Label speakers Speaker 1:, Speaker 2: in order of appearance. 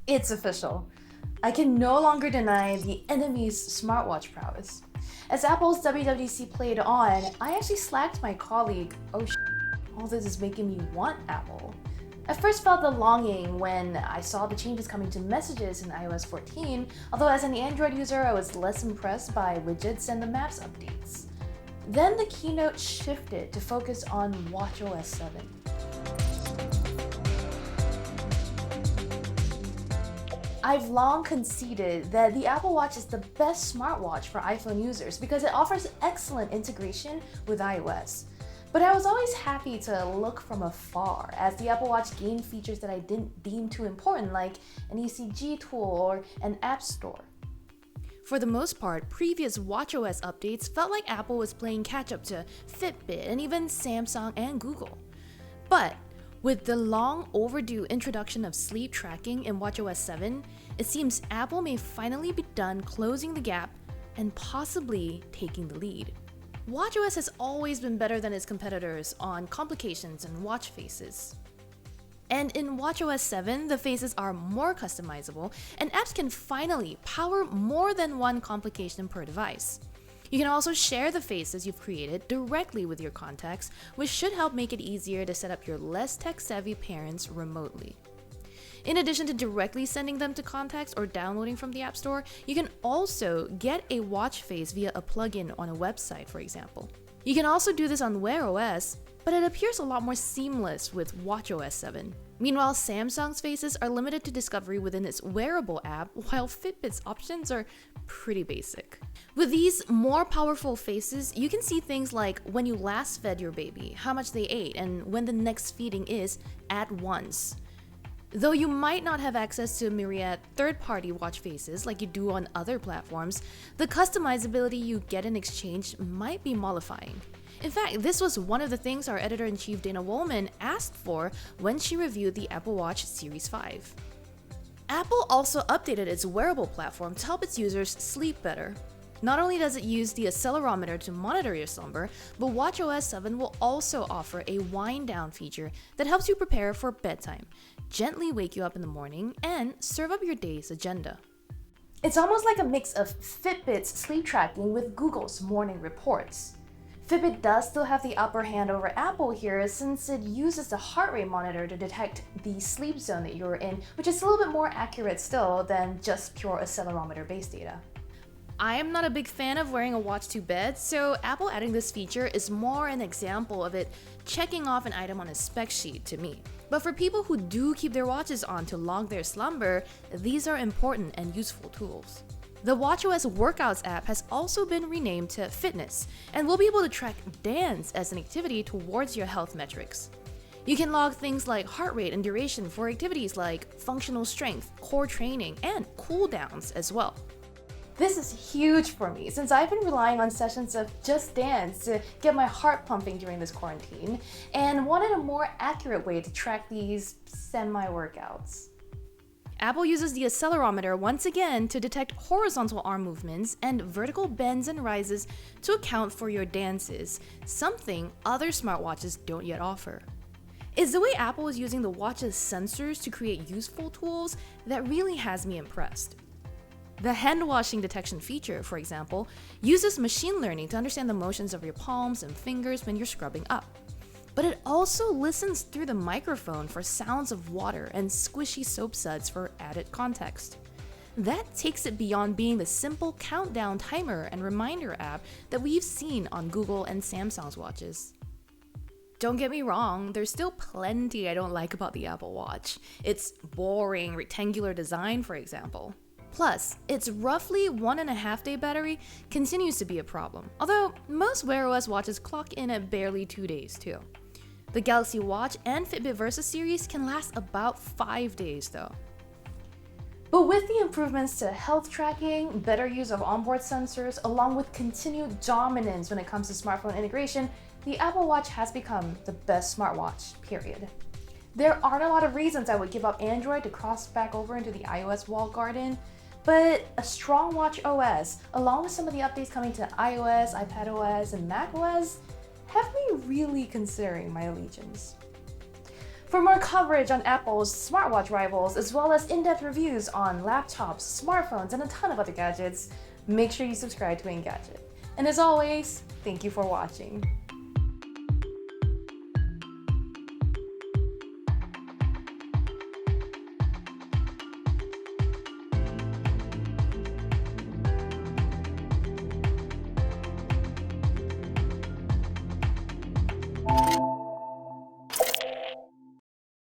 Speaker 1: It's official. I can no longer deny the enemy's smartwatch prowess. As Apple's WWDC played on, I actually slacked my colleague, oh all this is making me want Apple. I first felt the longing when I saw the changes coming to messages in iOS 14, although as an Android user I was less impressed by widgets and the Maps updates. Then the keynote shifted to focus on WatchOS 7. I've long conceded that the Apple Watch is the best smartwatch for iPhone users because it offers excellent integration with iOS. But I was always happy to look from afar as the Apple Watch gained features that I didn't deem too important, like an ECG tool or an app store. For the most part, previous WatchOS updates felt like Apple was playing catch-up to Fitbit and even Samsung and Google. But with the long overdue introduction of sleep tracking in WatchOS 7, it seems Apple may finally be done closing the gap and possibly taking the lead. WatchOS has always been better than its competitors on complications and watch faces. And in WatchOS 7, the faces are more customizable, and apps can finally power more than one complication per device. You can also share the faces you've created directly with your contacts, which should help make it easier to set up your less tech-savvy parents remotely. In addition to directly sending them to contacts or downloading from the App Store, you can also get a watch face via a plugin on a website, for example. You can also do this on Wear OS, but it appears a lot more seamless with WatchOS 7. Meanwhile, Samsung's faces are limited to discovery within its wearable app, while Fitbit's options are pretty basic. With these more powerful faces, you can see things like when you last fed your baby, how much they ate, and when the next feeding is at once. Though you might not have access to myriad third-party watch faces like you do on other platforms, the customizability you get in exchange might be mollifying. In fact, this was one of the things our editor-in-chief Dana Wollman asked for when she reviewed the Apple Watch Series 5. Apple also updated its wearable platform to help its users sleep better. Not only does it use the accelerometer to monitor your slumber, but WatchOS 7 will also offer a wind-down feature that helps you prepare for bedtime, gently wake you up in the morning, and serve up your day's agenda. It's almost like a mix of Fitbit's sleep tracking with Google's morning reports. Fitbit does still have the upper hand over Apple here since it uses the heart rate monitor to detect the sleep zone that you're in, which is a little bit more accurate still than just pure accelerometer-based data. I am not a big fan of wearing a watch to bed, so Apple adding this feature is more an example of it checking off an item on a spec sheet to me. But for people who do keep their watches on to log their slumber, these are important and useful tools. The WatchOS Workouts app has also been renamed to Fitness and will be able to track dance as an activity towards your health metrics. You can log things like heart rate and duration for activities like functional strength, core training, and cool downs as well. This is huge for me since I've been relying on sessions of Just Dance to get my heart pumping during this quarantine and wanted a more accurate way to track these semi-workouts. Apple uses the accelerometer once again to detect horizontal arm movements and vertical bends and rises to account for your dances, something other smartwatches don't yet offer. It's the way Apple is using the watch's sensors to create useful tools that really has me impressed. The hand washing detection feature, for example, uses machine learning to understand the motions of your palms and fingers when you're scrubbing up. But it also listens through the microphone for sounds of water and squishy soap suds for added context. That takes it beyond being the simple countdown timer and reminder app that we've seen on Google and Samsung's watches. Don't get me wrong, there's still plenty I don't like about the Apple Watch. Its boring rectangular design, for example. Plus, its roughly 1.5 day battery continues to be a problem, although most Wear OS watches clock in at barely 2 days too. The Galaxy Watch and Fitbit Versa series can last about 5 days though. But with the improvements to health tracking, better use of onboard sensors, along with continued dominance when it comes to smartphone integration, the Apple Watch has become the best smartwatch, period. There aren't a lot of reasons I would give up Android to cross back over into the iOS walled garden, but a strong WatchOS, along with some of the updates coming to iOS, iPadOS, and macOS, have me really considering my allegiance. For more coverage on Apple's smartwatch rivals, as well as in-depth reviews on laptops, smartphones, and a ton of other gadgets, make sure you subscribe to Engadget. And as always, thank you for watching.